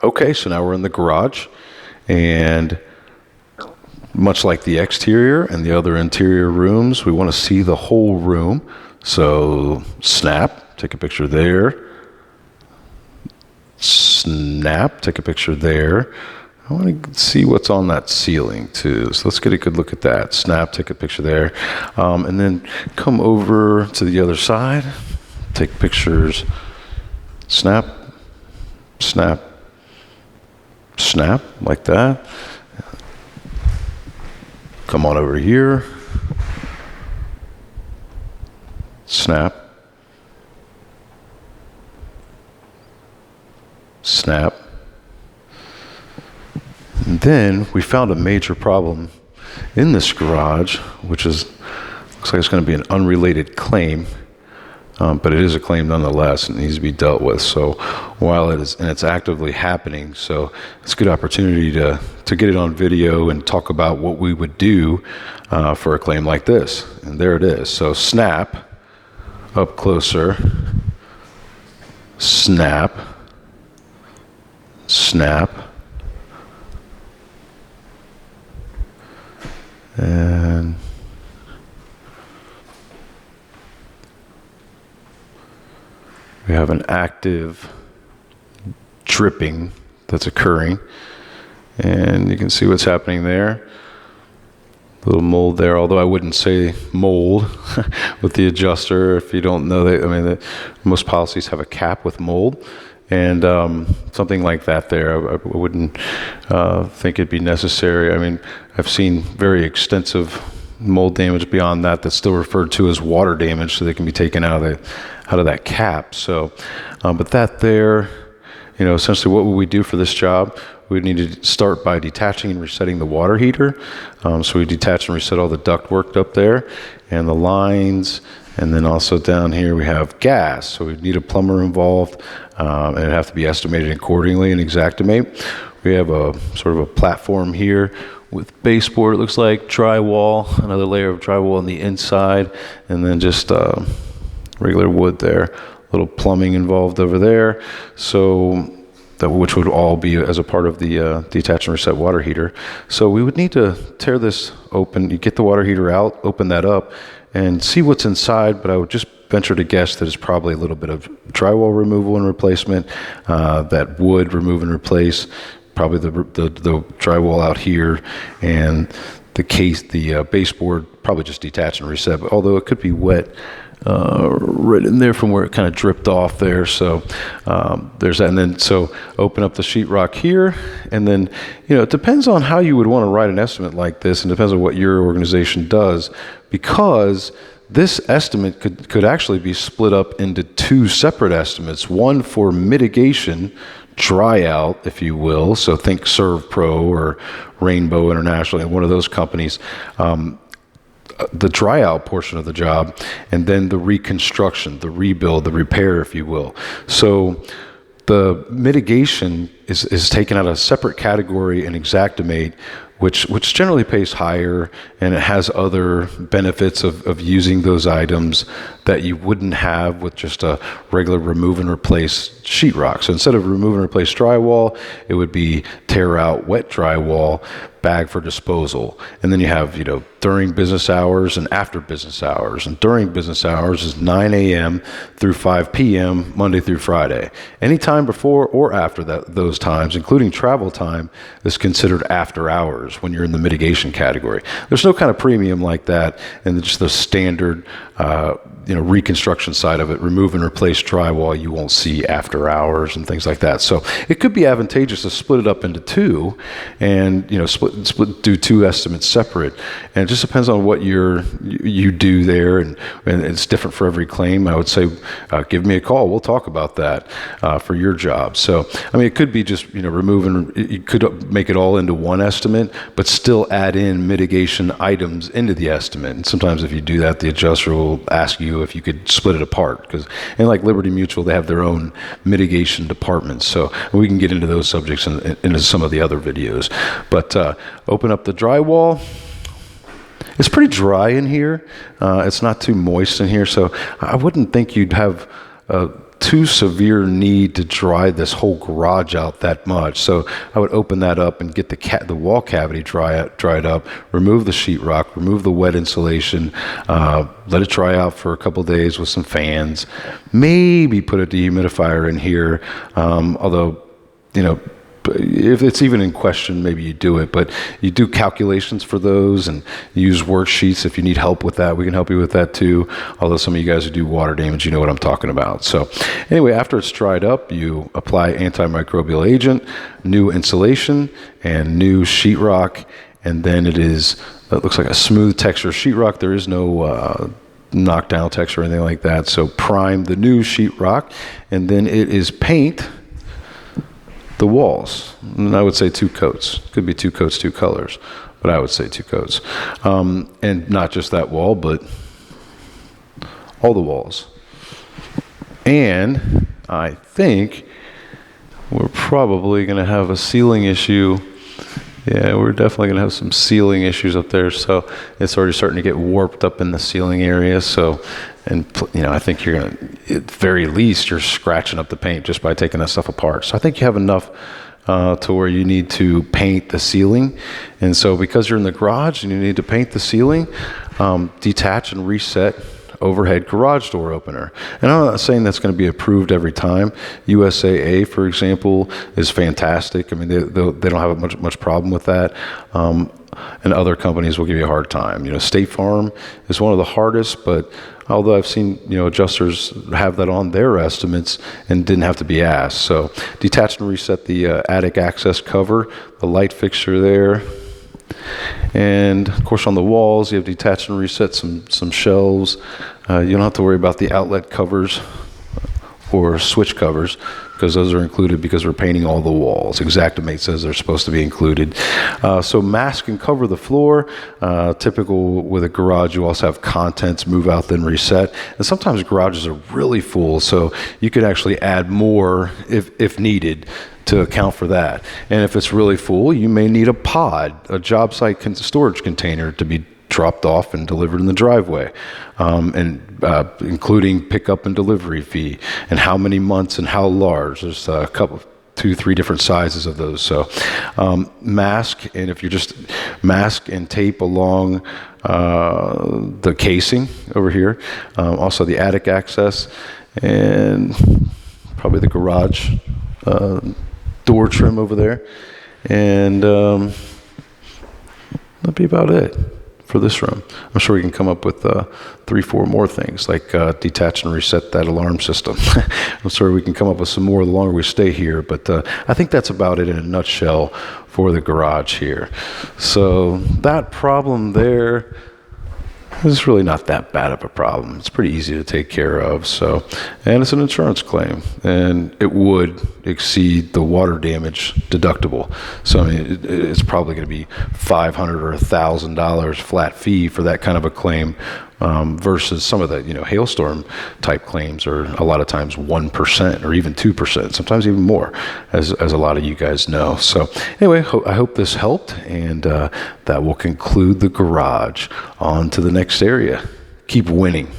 Okay, so now we're in the garage, and much like the exterior and the other interior rooms, we want to see the whole room. So snap, take a picture there. Snap, take a picture there. I want to see what's on that ceiling too. So let's get a good look at that. Snap, take a picture there. And then come over to the other side, take pictures. Snap, snap, snap, like that. Come on over here. Snap. Snap. And then we found a major problem in this garage, which looks like it's going to be an unrelated claim, but it is a claim nonetheless, and it needs to be dealt with. So while it's actively happening, so it's a good opportunity to get it on video and talk about what we would do for a claim like this. And there it is. So snap, up closer, snap, snap, and we have an active dripping that's occurring, and you can see what's happening there. A little mold there, although I wouldn't say mold with the adjuster if you don't know that. I mean, most policies have a cap with mold, and something like that there, I wouldn't think it'd be necessary. I mean, I've seen very extensive mold damage beyond that that's still referred to as water damage, so they can be taken out of that cap. So, but that there, essentially what would we do for this job? We need to start by detaching and resetting the water heater. So we detach and reset all the duct work up there and the lines. And then also down here we have gas. So we need a plumber involved, and it'd have to be estimated accordingly in Xactimate. We have a sort of a platform here with baseboard, it looks like, drywall, another layer of drywall on the inside, and then just regular wood there. A little plumbing involved over there. So which would all be as a part of the detach and reset water heater. So we would need to tear this open. You get the water heater out, open that up, and see what's inside, but I would just venture to guess that it's probably a little bit of drywall removal and replacement, that wood remove and replace, probably the drywall out here, and the baseboard probably just detach and reset, but although it could be wet right in there from where it kind of dripped off there. So there's that. And then so open up the sheetrock here, and then it depends on how you would want to write an estimate like this, and depends on what your organization does, because this estimate could actually be split up into two separate estimates, one for mitigation, dry out, if you will. So think Serve Pro or Rainbow International, one of those companies. The dry out portion of the job, and then the reconstruction, the rebuild, the repair, if you will. So the mitigation is taken out of a separate category in Xactimate, which generally pays higher, and it has other benefits of using those items that you wouldn't have with just a regular remove and replace sheetrock. So instead of remove and replace drywall, it would be tear out wet drywall, bag for disposal. And then you have, during business hours and after business hours. And during business hours is 9 a.m. through 5 p.m. Monday through Friday. Any time before or after those times, including travel time, is considered after hours when you're in the mitigation category. There's no kind of premium like that, and just the standard reconstruction side of it, remove and replace drywall, you won't see after hours and things like that. So it could be advantageous to split it up into two, and do two estimates separate. And it just depends on what you do there, and it's different for every claim. I would say give me a call. We'll talk about that for your job. So I mean, it could be just removing. You could make it all into one estimate, but still add in mitigation items into the estimate. And sometimes if you do that, the adjuster will ask you if you could split it apart, and like Liberty Mutual, they have their own mitigation departments. So we can get into those subjects into some of the other videos. But open up the drywall. It's pretty dry in here. It's not too moist in here, so I wouldn't think you'd have too severe need to dry this whole garage out that much. So I would open that up and get the wall cavity dried up, remove the sheetrock, remove the wet insulation, let it dry out for a couple days with some fans, maybe put a dehumidifier in here, although, if it's even in question, maybe you do it, but you do calculations for those and use worksheets. If you need help with that, we can help you with that too. Although some of you guys who do water damage, you know what I'm talking about. So anyway, after it's dried up, you apply antimicrobial agent, new insulation, and new sheetrock. And then it looks like a smooth texture sheetrock. There is no knockdown texture or anything like that. So prime the new sheetrock, and then it is paint the walls. And I would say 2 coats. Could be 2 coats, 2 colors, but I would say 2 coats. And not just that wall, but all the walls. And I think we're probably going to have a ceiling issue. Yeah, we're definitely going to have some ceiling issues up there. So it's already starting to get warped up in the ceiling area. So, and I think you're going to, at the very least, you're scratching up the paint just by taking that stuff apart. So I think you have enough to where you need to paint the ceiling. And so because you're in the garage and you need to paint the ceiling, detach and reset overhead garage door opener. And I'm not saying that's going to be approved every time. USAA, for example, is fantastic. I mean, they don't have much problem with that. And other companies will give you a hard time. State Farm is one of the hardest, but although I've seen, adjusters have that on their estimates and didn't have to be asked. So detach and reset the attic access cover, the light fixture there. And of course on the walls, you have detached and reset some shelves. You don't have to worry about the outlet covers or switch covers because those are included because we're painting all the walls. Xactimate says they're supposed to be included. So mask and cover the floor. Typical with a garage, you also have contents, move out, then reset. And sometimes garages are really full, so you could actually add more if needed to account for that. And if it's really full, you may need a pod, a job site storage container to be dropped off and delivered in the driveway, including pickup and delivery fee, and how many months and how large. There's a couple, 2-3 different sizes of those. So mask, and if you just mask and tape along the casing over here, also the attic access, and probably the garage door trim over there, and that'd be about it for this room. I'm sure we can come up with 3-4 more things, like detach and reset that alarm system. I'm sure we can come up with some more the longer we stay here, but I think that's about it in a nutshell for the garage here. So that problem there is really not that bad of a problem. It's pretty easy to take care of. So, and it's an insurance claim, and it would exceed the water damage deductible. So, I mean, it's probably going to be $500 or $1,000 flat fee for that kind of a claim, versus some of the hailstorm type claims are a lot of times 1% or even 2%, sometimes even more, as a lot of you guys know. So anyway, I hope this helped, and that will conclude the garage. On to the next area. Keep winning.